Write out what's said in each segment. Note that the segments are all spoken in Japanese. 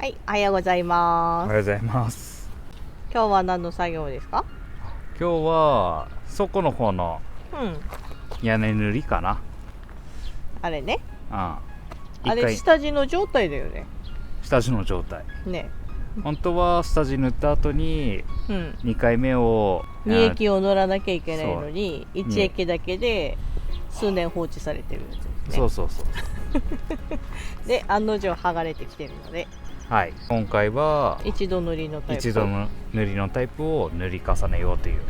はい、おはようございます。おはようございます。今日は何の作業ですか？今日はそこの方のうん、屋根塗りかな。あれね。ああれ下地の状態だよね。下地の状態。ね。本当は下地塗った後にうん。2回目を2液を塗らなきゃいけないのに、そう1液だけで数年放置されてるやつですね。そうそうで、案の定剥がれてきてるので、はい、今回は一度塗りのタイプ。一度の塗りのタイプを塗り重ねようという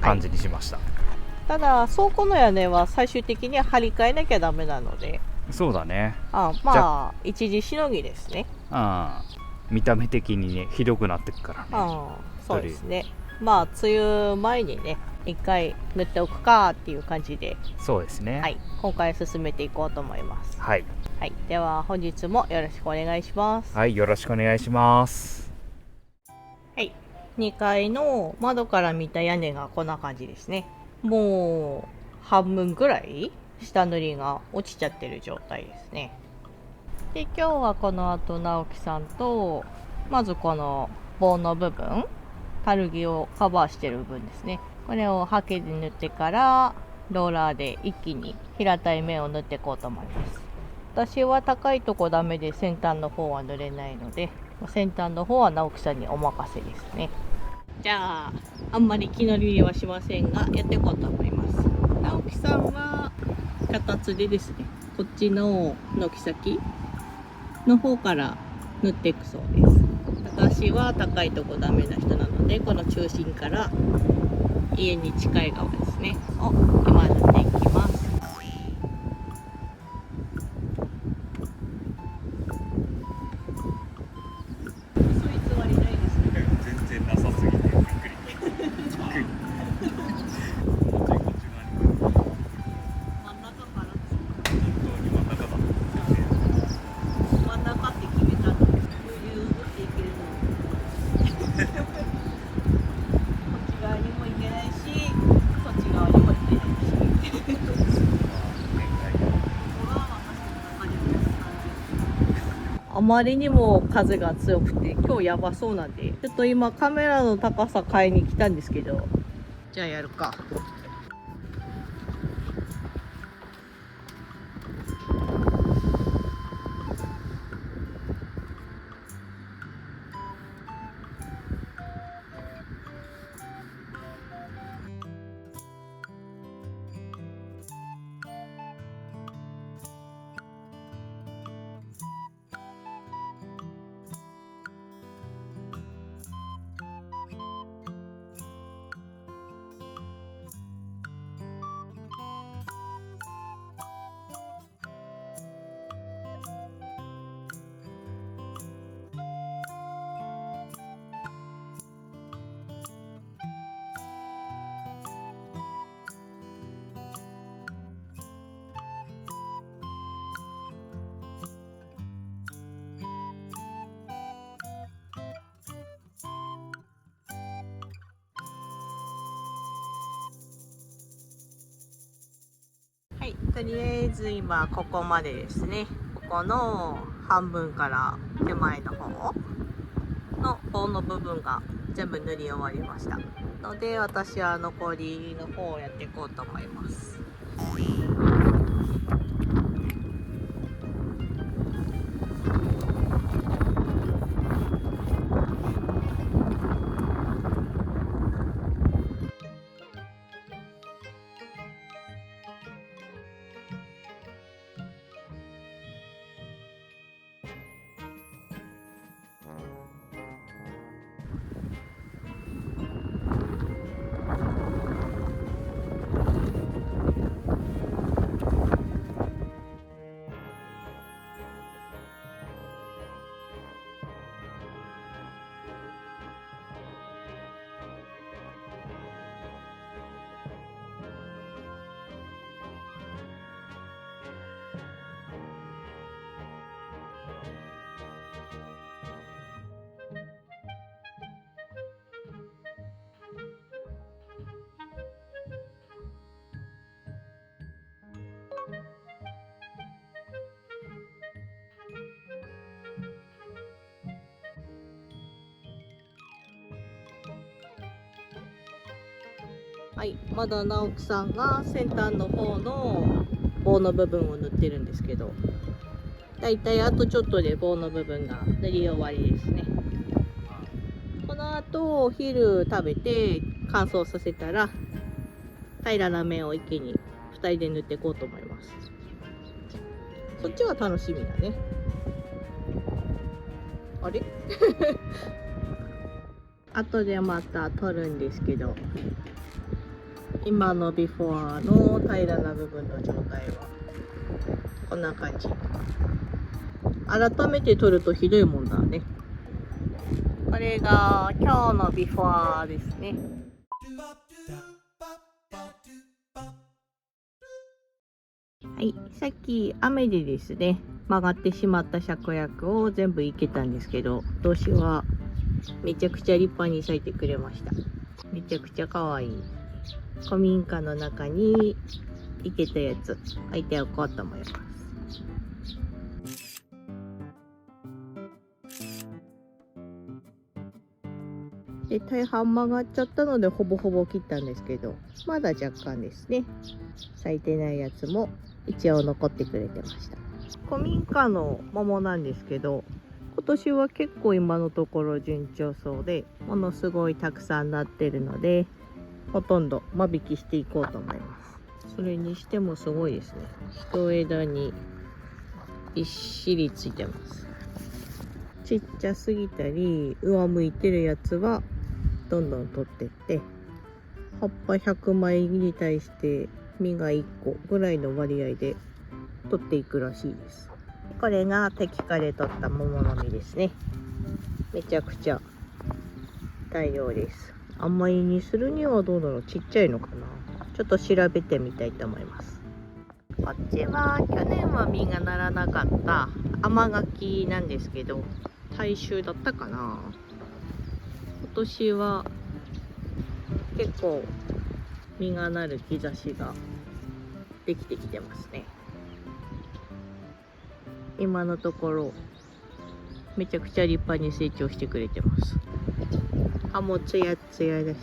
感じにしました。ただ倉庫の屋根は最終的には張り替えなきゃダメなので、そうだね。まあ一時しのぎですね。見た目的にねひどくなってくからね。そうですね。まあ梅雨前にね一回塗っておくかっていう感じで、そうですね。はい、今回進めていこうと思います。はい、はい、では本日もよろしくお願いします。はい、よろしくお願いします。はい、2階の窓から見た屋根がこんな感じですね。もう半分ぐらい下塗りが落ちちゃってる状態ですね。で、今日はこの後直樹さんとまずこの棒の部分、たるぎをカバーしてる部分ですね、これをハケで塗ってからローラーで一気に平たい面を塗っていこうと思います。私は高いとこダメで先端の方は塗れないので、先端の方は直樹さんにお任せですね。じゃああんまり気乗りはしませんがやっていこうと思います。直樹さんは脚立でですね、こっちの軒先の方から塗っていくそうです。私は高いとこダメな人なので、この中心から家に近い側ですねを今塗っていきます。嘘偽りないですね。全然なさすぎてびっくり。真ん中から真ん中だ。真ん中って決めたので余裕を持っていけるのこっち側にも行けないし、そっち側にも行けないしあまりにも風が強くて今日やばそうなんで、ちょっと今カメラの高さ変えに来たんですけど、じゃあやるか。はい、とりあえず今ここまでですね。ここの半分から手前の方の棒の部分が全部塗り終わりましたので、私は残りの方をやっていこうと思います。はい、まだ直樹さんが先端の方の棒の部分を塗ってるんですけど、だいたいあとちょっとで棒の部分が塗り終わりですね。この後お昼食べて乾燥させたら平らな面を一気に2人で塗っていこうと思います。そっちは楽しみだね。あれ後でまた撮るんですけど、今のビフォーの平らな部分の状態はこんな感じ。改めて撮るとひどいもんだね。これが今日のビフォーですね。はい、さっき雨でですね、曲がってしまったシャコヤクを全部生けたんですけど、今年はめちゃくちゃ立派に咲いてくれました。めちゃくちゃ可愛い。古民家の中に生けたやつ置いておこうと思います。で、大半曲がっちゃったのでほぼほぼ切ったんですけど、まだ若干ですね、咲いてないやつも一応残ってくれてました。古民家の桃なんですけど、今年は結構今のところ順調そうで、ものすごいたくさんなってるので、ほとんど間引きしていこうと思います。それにしてもすごいですね。一枝にびっしりついてます。ちっちゃすぎたり上向いてるやつはどんどん取ってって、葉っぱ100枚に対して実が1個ぐらいの割合で取っていくらしいです。これが摘果で取った桃の実ですね。めちゃくちゃ大量です。甘いにするにはどうだろう、ちっちゃいのかな。ちょっと調べてみたいと思います。こっちは去年は実がならなかった甘柿なんですけど、大衆だったかな。今年は結構実がなる兆しができてきてますね。今のところめちゃくちゃ立派に成長してくれてます。葉もツヤツヤだし、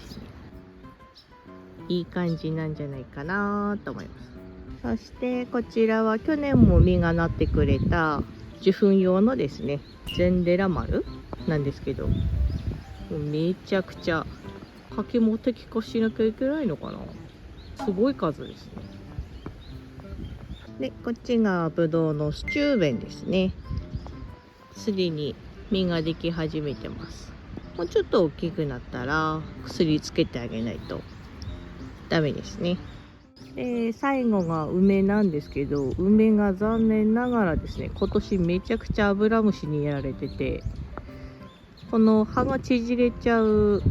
いい感じなんじゃないかなと思います。そしてこちらは去年も実がなってくれた受粉用のですね、ゼンデラ丸なんですけど、めちゃくちゃ柿も摘果しなきゃいけないのかな。すごい数ですね。で、こっちがブドウのスチューベンですね。すでに実ができ始めてます。もうちょっと大きくなったら薬つけてあげないとダメですね。で、最後が梅なんですけど、梅が残念ながらですね、今年めちゃくちゃアブラムシにやられてて、この葉が縮れちゃう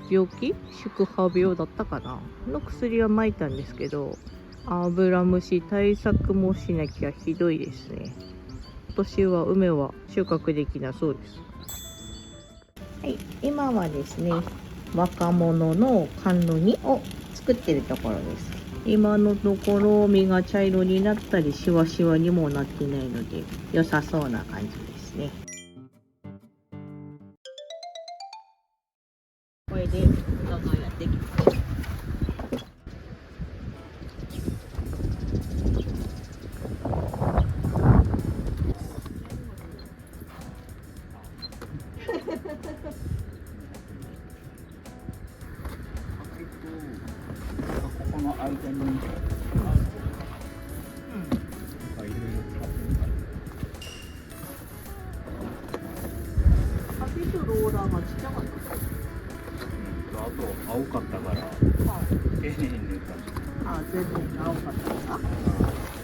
病気、宿葉病だったかなの薬は撒いたんですけど、アブラムシ対策もしなきゃひどいですね。今年は梅は収穫できなそうです。はい、今はですね、若者の甘露煮を作ってるところです。今のところ実が茶色になったりシワシワにもなってないので良さそうな感じですね。これでどんどんやっていきます。この間に柿とローラーがちっちゃかった。あと青かったから丁寧に塗った。あ、全然青かったか。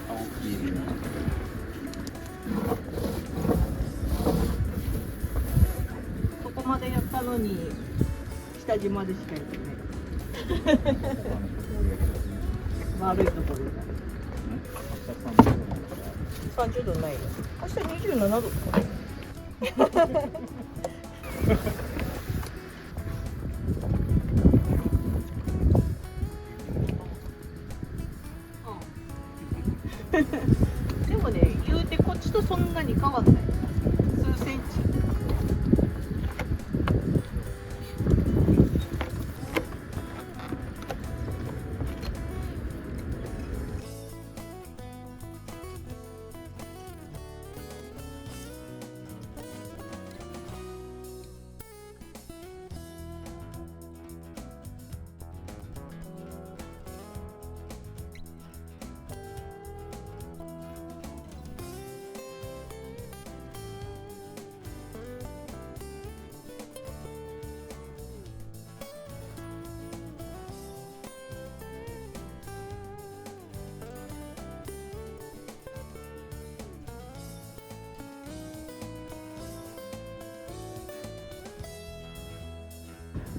青黄色のそこまでやったのに下地までしかやってない。悪いところだ。30度ないよ。明日27度とか。でもね、言うてこっちとそんなに変わんない。数センチ。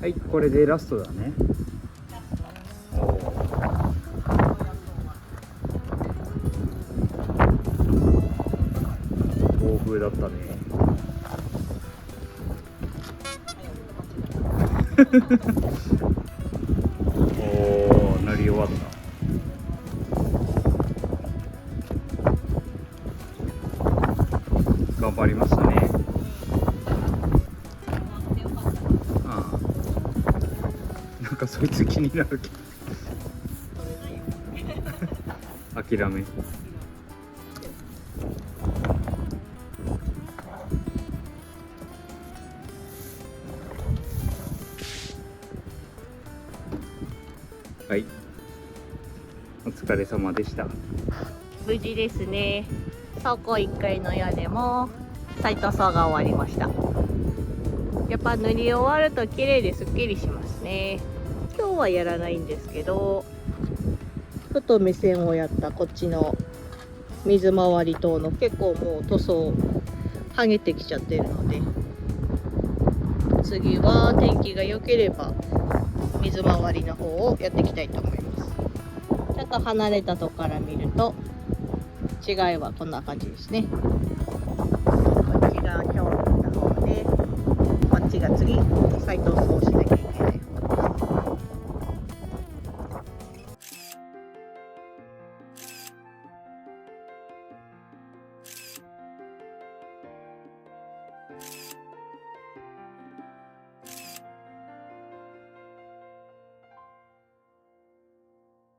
はい、これでラストだね。暴風だったね。おお、塗り終わった。頑張りましたね。ああ、なんかそいつ気になるけど諦め。はい、お疲れ様でした。無事ですね。倉庫1階の屋根も再塗装が終わりました。やっぱ塗り終わると綺麗ですっきりしますね。今日はやらないんですけど、ふと目線をやったこっちの水回り等の結構もう塗装剥げてきちゃってるので、次は天気が良ければ水回りの方をやっていきたいと思います。ちょっと離れたとこから見ると違いはこんな感じですね。こっちが今日塗った方で、こっちが次再塗装しなきゃいけない方です。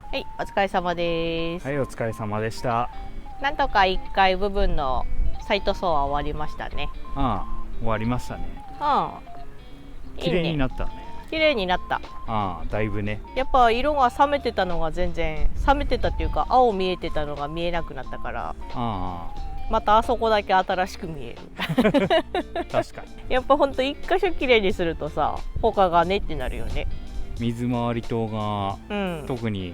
はい、お疲れ様です。はい、お疲れ様でした。なんとか1階部分の再塗装は終わりましたね。ああ、終わりましたね。うん。綺麗になっったね。綺麗になった。ああ、だいぶね。やっぱ色が冷めてたのが全然冷めてたっていうか、青見えてたのが見えなくなったから、あまたあそこだけ新しく見える。あ、確かに。やっぱほんと一箇所綺麗にするとさ、他がねってなるよね。水回り灯がうん。特に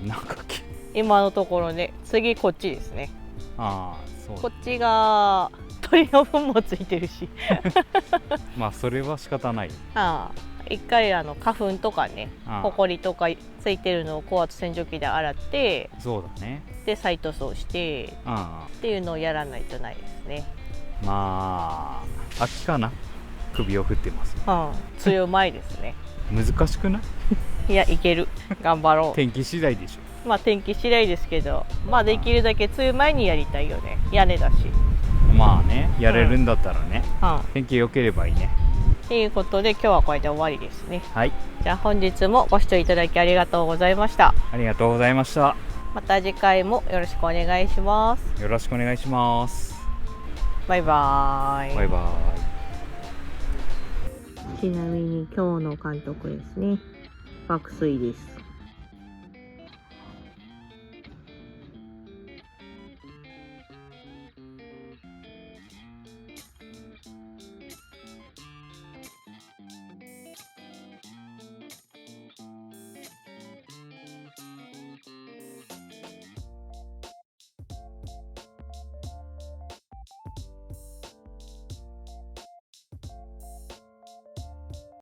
なんか今のところね、次こっちですね。ああ、そう。こっちが鳥の糞もついてるし。まあそれは仕方ない。ああ、一回花粉とかね、ああ、ほこりとかついてるのを高圧洗浄機で洗って、そうだね。で再塗装してあっていうのをやらないとないですね。あ、まあ秋かな。首を振ってます。うん、梅雨前ですね。難しくない？いや、いける。頑張ろ天気次第でしょ。う。まあ天気次第ですけど、まあできるだけ梅雨前にやりたいよね。屋根だし。まあね、やれるんだったらね、うん。天気良ければいいね。ということで今日はこれで終わりですね。はい、じゃあ本日もご視聴いただきありがとうございました。ありがとうございました。また次回もよろしくお願いします。よろしくお願いします。バイバーイ。バイバイ。ちなみに今日の監督ですね。爆睡です。